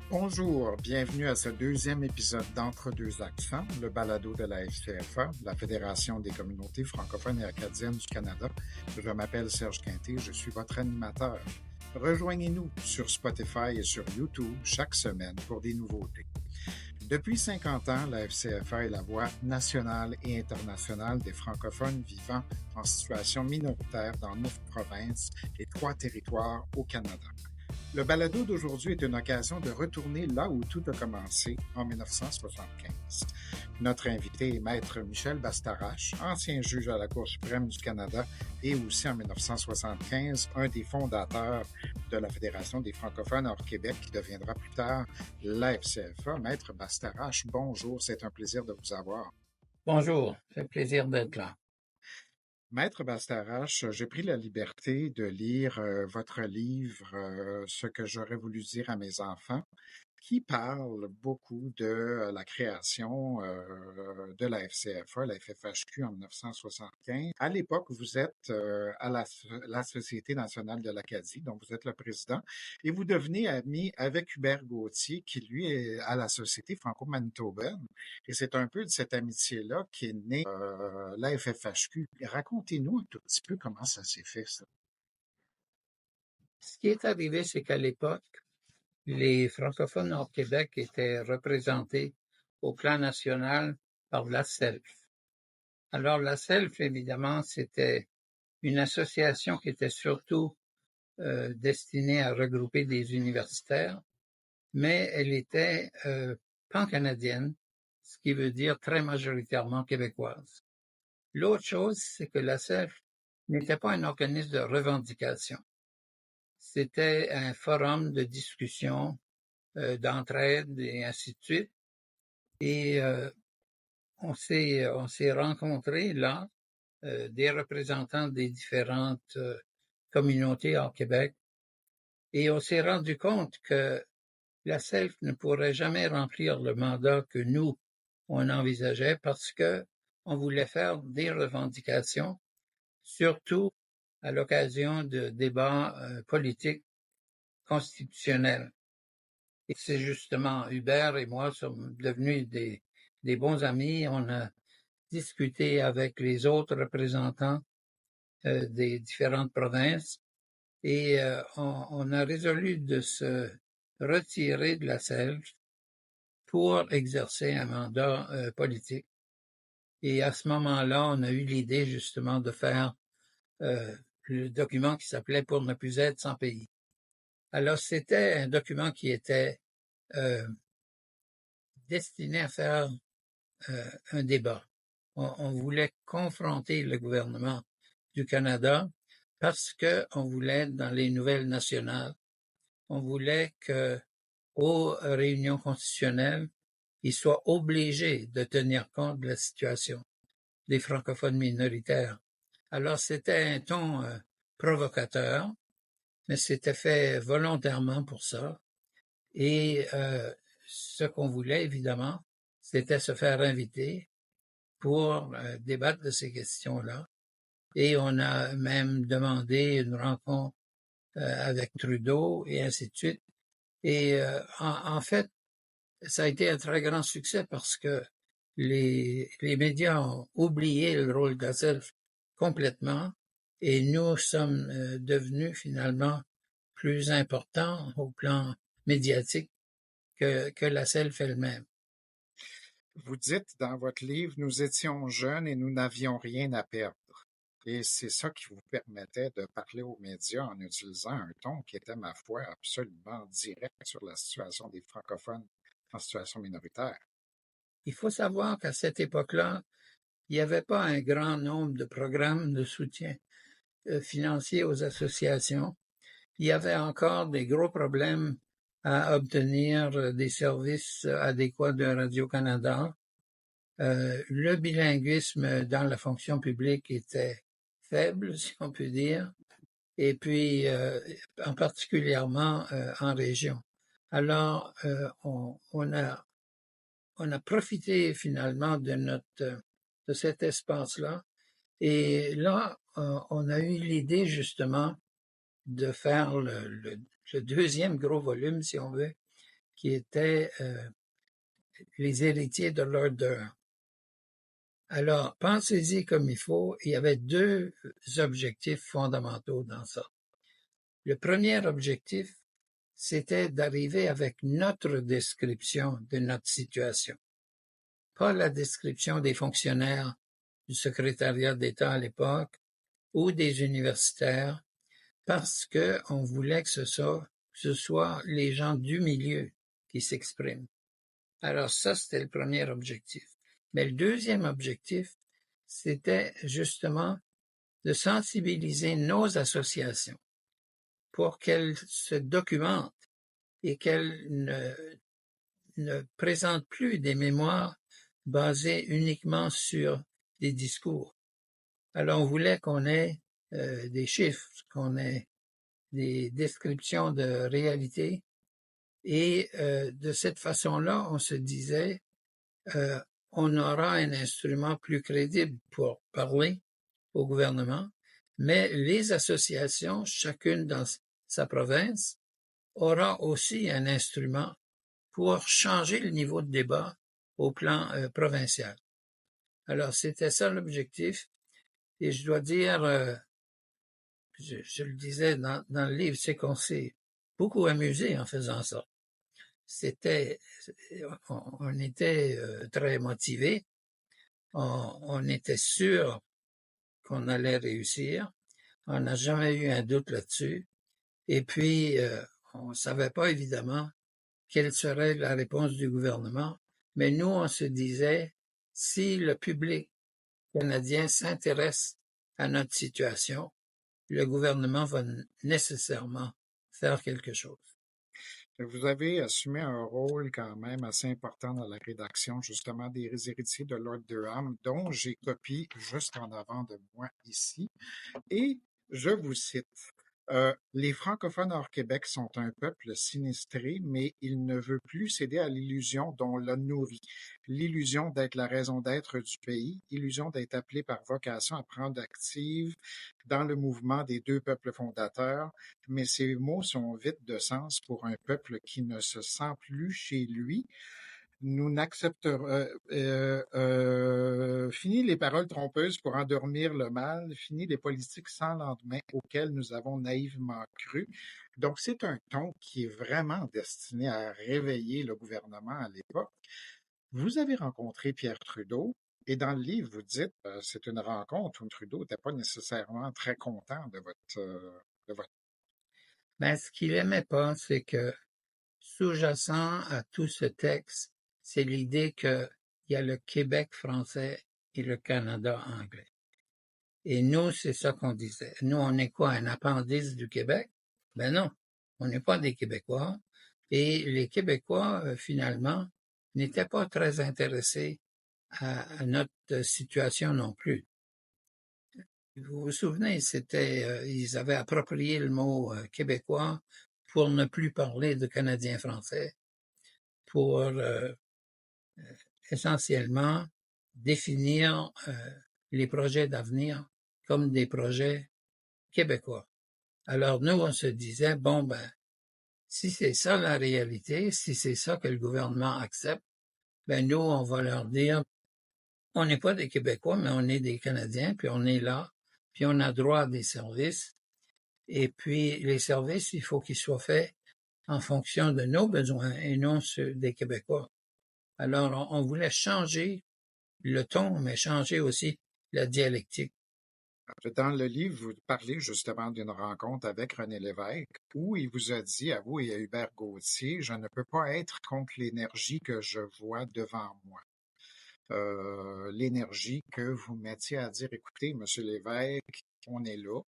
Bonjour, bienvenue à ce deuxième épisode d'Entre deux accents, le balado de la FCFA, la Fédération des communautés francophones et acadiennes du Canada. Je m'appelle Serge Quinté, je suis votre animateur. Rejoignez-nous sur Spotify et sur YouTube chaque semaine pour des nouveautés. Depuis 50 ans, la FCFA est la voix nationale et internationale des francophones vivant en situation minoritaire dans 9 provinces et 3 territoires au Canada. Le balado d'aujourd'hui est une occasion de retourner là où tout a commencé, en 1975. Notre invité est Maître Michel Bastarache, ancien juge à la Cour suprême du Canada et aussi en 1975, un des fondateurs de la Fédération des francophones hors Québec qui deviendra plus tard la FCFA. Maître Bastarache, bonjour, c'est un plaisir de vous avoir. Bonjour, c'est un plaisir d'être là. Maître Bastarache, j'ai pris la liberté de lire votre livre « Ce que j'aurais voulu dire à mes enfants », qui parle beaucoup de la création de la FCFA, la FFHQ en 1975. À l'époque, vous êtes à la Société nationale de l'Acadie, dont vous êtes le président, et vous devenez ami avec Hubert Gauthier, qui lui est à la Société franco-manitobaine. Et c'est un peu de cette amitié-là qu'est née la FFHQ. Racontez-nous un tout petit peu comment ça s'est fait, ça. Ce qui est arrivé, c'est qu'à l'époque, les francophones hors Québec étaient représentés au plan national par la CELF. Alors, la CELF, évidemment, c'était une association qui était surtout destinée à regrouper des universitaires, mais elle était pan-canadienne, ce qui veut dire très majoritairement québécoise. L'autre chose, c'est que la CELF n'était pas un organisme de revendication. C'était un forum de discussion, d'entraide et ainsi de suite. Et on s'est rencontrés là, des représentants des différentes communautés hors Québec, et on s'est rendu compte que la CELF ne pourrait jamais remplir le mandat que nous, on envisageait parce que on voulait faire des revendications, surtout à l'occasion de débats politiques constitutionnels. Et c'est justement Hubert et moi sommes devenus des bons amis. On a discuté avec les autres représentants des différentes provinces et on a résolu de se retirer de la CELF pour exercer un mandat politique. Et à ce moment-là, on a eu l'idée justement de faire le document qui s'appelait « Pour ne plus être sans pays ». Alors, c'était un document qui était destiné à faire un débat. On voulait confronter le gouvernement du Canada parce qu'on voulait, dans les nouvelles nationales, on voulait que aux réunions constitutionnelles, ils soient obligés de tenir compte de la situation des francophones minoritaires. Alors, c'était un ton provocateur, mais c'était fait volontairement pour ça. Et ce qu'on voulait, évidemment, c'était se faire inviter pour débattre de ces questions-là. Et on a même demandé une rencontre avec Trudeau et ainsi de suite. Et en fait, ça a été un très grand succès parce que les médias ont oublié le rôle de la CELF complètement et nous sommes devenus finalement plus importants au plan médiatique que la CELF elle-même. Vous dites dans votre livre, nous étions jeunes et nous n'avions rien à perdre. Et c'est ça qui vous permettait de parler aux médias en utilisant un ton qui était, ma foi, absolument direct sur la situation des francophones en situation minoritaire. Il faut savoir qu'à cette époque-là, il n'y avait pas un grand nombre de programmes de soutien financier aux associations. Il y avait encore des gros problèmes à obtenir des services adéquats de Radio-Canada. Le bilinguisme dans la fonction publique était faible, si on peut dire, et puis en particulièrement en région. Alors, on a profité finalement de cet espace-là, et là, on a eu l'idée justement de faire le deuxième gros volume, si on veut, qui étaient les héritiers de Lord Durham. Alors, pensez-y comme il faut. Il y avait deux objectifs fondamentaux dans ça. Le premier objectif, c'était d'arriver avec notre description de notre situation. Pas la description des fonctionnaires du secrétariat d'État à l'époque ou des universitaires, parce que on voulait que ce soit les gens du milieu qui s'expriment. Alors ça, c'était le premier objectif. Mais le deuxième objectif, c'était justement de sensibiliser nos associations pour qu'elles se documentent et qu'elles ne présentent plus des mémoires basées uniquement sur des discours. Alors on voulait qu'on ait des chiffres, qu'on ait des descriptions de réalité et de cette façon-là, on se disait on aura un instrument plus crédible pour parler au gouvernement, mais les associations, chacune dans sa province, aura aussi un instrument pour changer le niveau de débat au plan provincial. Alors, c'était ça l'objectif. Et je dois dire, je le disais dans le livre, c'est qu'on s'est beaucoup amusé en faisant ça. On était très motivés. On était sûr qu'on allait réussir. On n'a jamais eu un doute là-dessus. Et puis, on ne savait pas évidemment quelle serait la réponse du gouvernement, mais nous, on se disait, si le public canadien s'intéresse à notre situation, le gouvernement va nécessairement faire quelque chose. Vous avez assumé un rôle quand même assez important dans la rédaction justement des héritiers de Lord Durham, dont j'ai copié juste en avant de moi ici. Et je vous cite. Les francophones hors Québec sont un peuple sinistré, mais il ne veut plus céder à l'illusion dont l'a nourri. L'illusion d'être la raison d'être du pays, illusion d'être appelé par vocation à prendre active dans le mouvement des deux peuples fondateurs, mais ces mots sont vides de sens pour un peuple qui ne se sent plus chez lui. Nous n'accepterons fini les paroles trompeuses pour endormir le mal, fini les politiques sans lendemain auxquelles nous avons naïvement cru. Donc, c'est un ton qui est vraiment destiné à réveiller le gouvernement à l'époque. Vous avez rencontré Pierre Trudeau, et dans le livre, vous dites c'est une rencontre où Trudeau n'était pas nécessairement très content de votre... Ben, ce qu'il aimait pas, c'est que sous-jacent à tout ce texte, c'est l'idée qu'il y a le Québec français et le Canada anglais. Et nous, c'est ça qu'on disait. Nous, on est quoi, un appendice du Québec? Ben non, on n'est pas des Québécois. Et les Québécois, finalement, n'étaient pas très intéressés à notre situation non plus. Vous vous souvenez, ils avaient approprié le mot québécois pour ne plus parler de Canadiens français, pour essentiellement définir les projets d'avenir comme des projets québécois. Alors nous, on se disait, bon, ben, si c'est ça la réalité, si c'est ça que le gouvernement accepte, ben nous, on va leur dire, on n'est pas des Québécois, mais on est des Canadiens, puis on est là, puis on a droit à des services. Et puis, les services, il faut qu'ils soient faits en fonction de nos besoins et non ceux des Québécois. Alors, on voulait changer le ton, mais changer aussi la dialectique. Dans le livre, vous parlez justement d'une rencontre avec René Lévesque où il vous a dit, à vous et à Hubert Gauthier, je ne peux pas être contre l'énergie que je vois devant moi. L'énergie que vous mettiez à dire, écoutez, Monsieur Lévesque, on est là,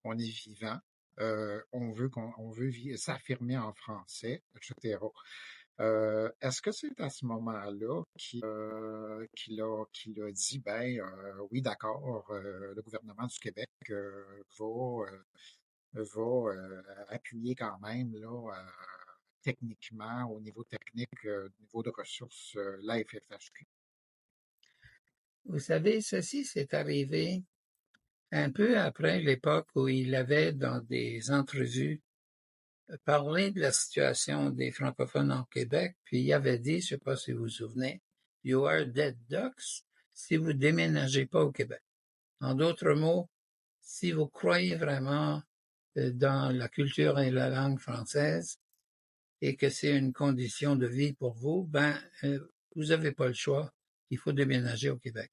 on est vivant, on veut s'affirmer en français, etc. Est-ce que c'est à ce moment-là qu'il a dit, ben oui, d'accord, le gouvernement du Québec va appuyer quand même là, techniquement, au niveau technique, au niveau de ressources, la FFHQ? Vous savez, ceci s'est arrivé un peu après l'époque où il avait, dans des entrevues, parlé de la situation des francophones au Québec, puis il avait dit, je sais pas si vous vous souvenez, You are dead ducks si vous déménagez pas au Québec. En d'autres mots, si vous croyez vraiment dans la culture et la langue française et que c'est une condition de vie pour vous, vous n'avez pas le choix. Il faut déménager au Québec.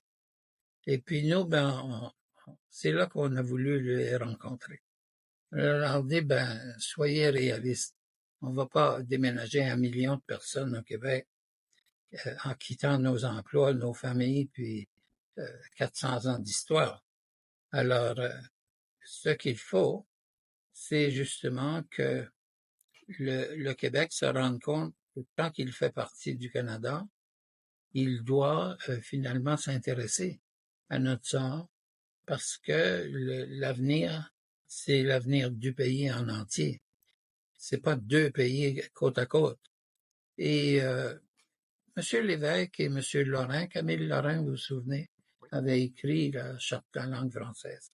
Et puis nous, c'est là qu'on a voulu les rencontrer. On leur dit, soyez réalistes. On va pas déménager 1 million de personnes au Québec en quittant nos emplois, nos familles, puis 400 ans d'histoire. Alors, ce qu'il faut, c'est justement que le Québec se rende compte que tant qu'il fait partie du Canada, il doit finalement s'intéresser à notre sort parce que l'avenir, c'est l'avenir du pays en entier. C'est pas 2 pays côte à côte. Et M. Lévesque et M. Lorrain, Camille Lorrain, vous vous souvenez, avaient écrit la Charte de la langue française.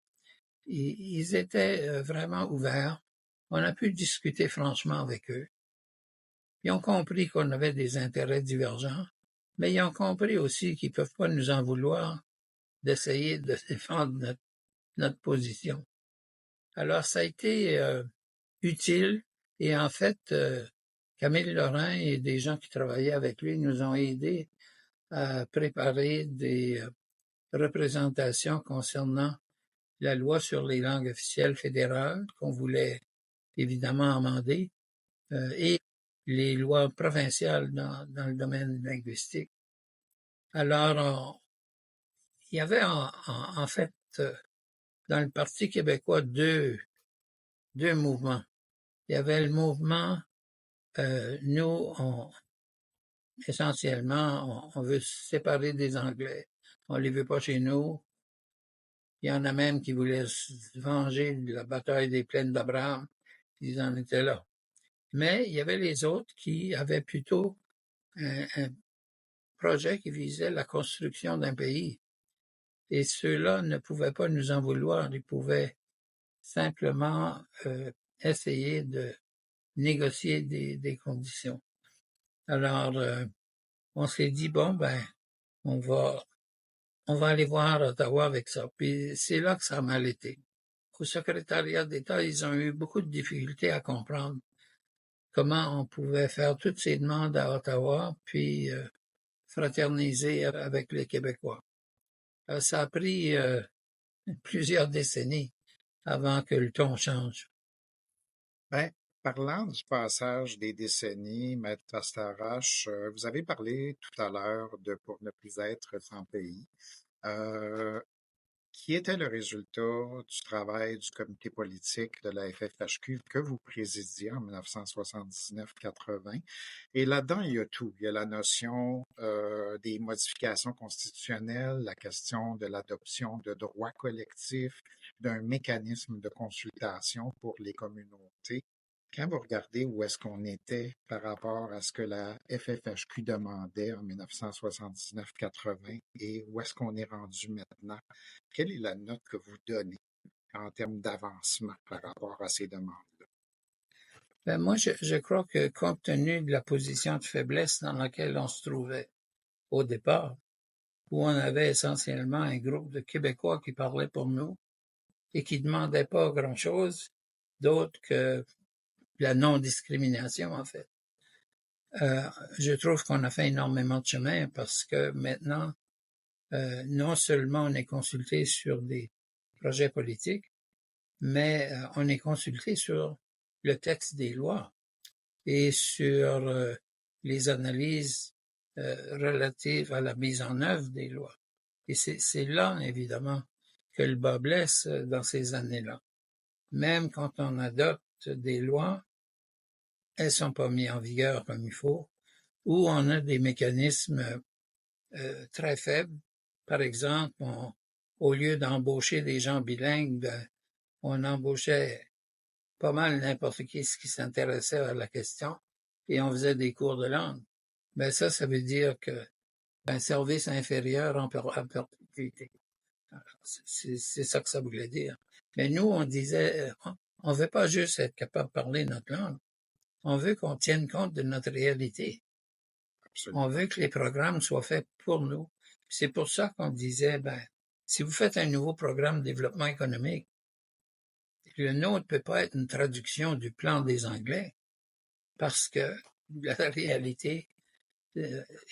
Ils étaient vraiment ouverts. On a pu discuter franchement avec eux. Ils ont compris qu'on avait des intérêts divergents, mais ils ont compris aussi qu'ils peuvent pas nous en vouloir d'essayer de défendre notre position. Alors, ça a été utile et en fait, Camille Lorrain et des gens qui travaillaient avec lui nous ont aidés à préparer des représentations concernant la loi sur les langues officielles fédérales qu'on voulait évidemment amender et les lois provinciales dans le domaine linguistique. Alors, il y avait en fait dans le Parti québécois deux mouvements. Il y avait le mouvement, nous, essentiellement, on veut se séparer des Anglais. On les veut pas chez nous. Il y en a même qui voulaient se venger de la bataille des plaines d'Abraham. Ils en étaient là. Mais il y avait les autres qui avaient plutôt un projet qui visait la construction d'un pays. Et ceux-là ne pouvaient pas nous en vouloir. Ils pouvaient simplement essayer de négocier des conditions. Alors, on s'est dit, on va aller voir Ottawa avec ça. Puis c'est là que ça a mal été. Au secrétariat d'État, ils ont eu beaucoup de difficultés à comprendre comment on pouvait faire toutes ces demandes à Ottawa, puis fraterniser avec les Québécois. Ça a pris plusieurs décennies avant que le ton change. Ben, parlant du passage des décennies, Maître Tastarache, vous avez parlé tout à l'heure de pour ne plus être sans pays. Qui était le résultat du travail du comité politique de la FFHQ que vous présidiez en 1979-80. Et là-dedans, il y a tout. Il y a la notion des modifications constitutionnelles, la question de l'adoption de droits collectifs, d'un mécanisme de consultation pour les communautés. Quand vous regardez où est-ce qu'on était par rapport à ce que la FFHQ demandait en 1979-80 et où est-ce qu'on est rendu maintenant, quelle est la note que vous donnez en termes d'avancement par rapport à ces demandes-là? Moi, je crois que compte tenu de la position de faiblesse dans laquelle on se trouvait au départ, où on avait essentiellement un groupe de Québécois qui parlaient pour nous et qui demandaient pas grand-chose d'autre que la non-discrimination, en fait. Je trouve qu'on a fait énormément de chemin parce que maintenant, non seulement on est consulté sur des projets politiques, mais on est consulté sur le texte des lois et sur les analyses relatives à la mise en œuvre des lois. Et c'est là, évidemment, que le bas blesse dans ces années-là. Même quand on adopte des lois, elles sont pas mises en vigueur comme il faut, ou on a des mécanismes très faibles. Par exemple, au lieu d'embaucher des gens bilingues, on embauchait pas mal n'importe qui s'intéressait à la question et on faisait des cours de langue. Ça veut dire que un service inférieur en perpétuité. C'est ça que ça voulait dire. Mais nous, on disait, on veut pas juste être capable de parler notre langue, On veut qu'on tienne compte de notre réalité. Absolument. On veut que les programmes soient faits pour nous. C'est pour ça qu'on disait, si vous faites un nouveau programme de développement économique, le nôtre ne peut pas être une traduction du plan des Anglais, parce que la réalité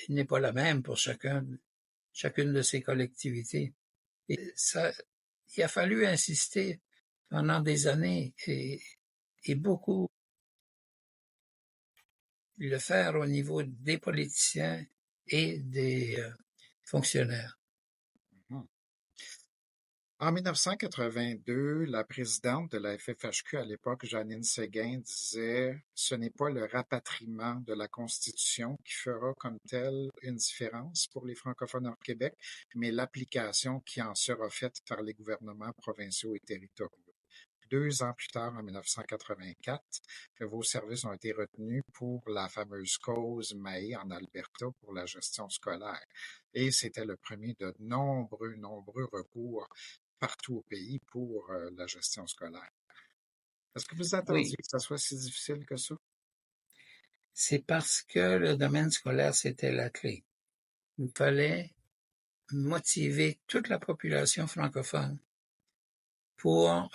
n'est pas la même pour chacune de ces collectivités. Et ça, il a fallu insister pendant des années et beaucoup le faire au niveau des politiciens et des fonctionnaires. En 1982, la présidente de la FFHQ à l'époque, Jeannine Séguin, disait « Ce n'est pas le rapatriement de la Constitution qui fera comme telle une différence pour les francophones hors Québec, mais l'application qui en sera faite par les gouvernements provinciaux et territoriaux. » 2 ans plus tard, en 1984, vos services ont été retenus pour la fameuse cause Maé en Alberta pour la gestion scolaire. Et c'était le premier de nombreux recours partout au pays pour la gestion scolaire. Est-ce que vous attendiez Oui, que ça soit si difficile que ça? c'est parce que le domaine scolaire, c'était la clé. Il fallait motiver toute la population francophone pour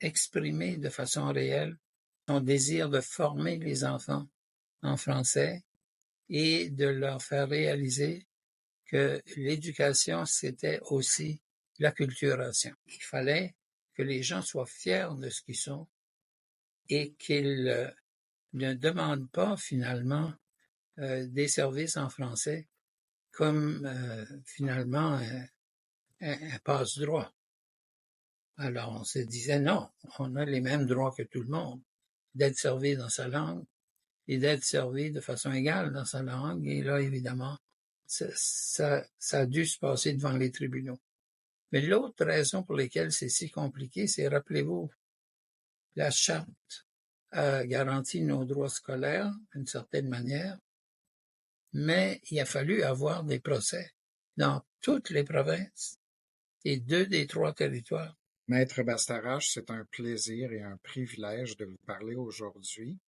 exprimer de façon réelle son désir de former les enfants en français et de leur faire réaliser que l'éducation, c'était aussi l'acculturation. Il fallait que les gens soient fiers de ce qu'ils sont et qu'ils ne demandent pas finalement des services en français comme finalement un passe-droit. Alors on se disait non, on a les mêmes droits que tout le monde, d'être servi dans sa langue et d'être servi de façon égale dans sa langue. Et là, évidemment, ça a dû se passer devant les tribunaux. Mais l'autre raison pour laquelle c'est si compliqué, c'est, rappelez-vous, la charte a garanti nos droits scolaires d'une certaine manière, mais il a fallu avoir des procès dans toutes les provinces et 2 des 3 territoires. Maître Bastarache, c'est un plaisir et un privilège de vous parler aujourd'hui.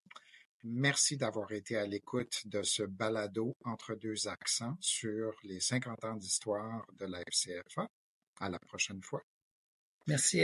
Merci d'avoir été à l'écoute de ce balado entre 2 accents sur les 50 ans d'histoire de la FCFA. À la prochaine fois. Merci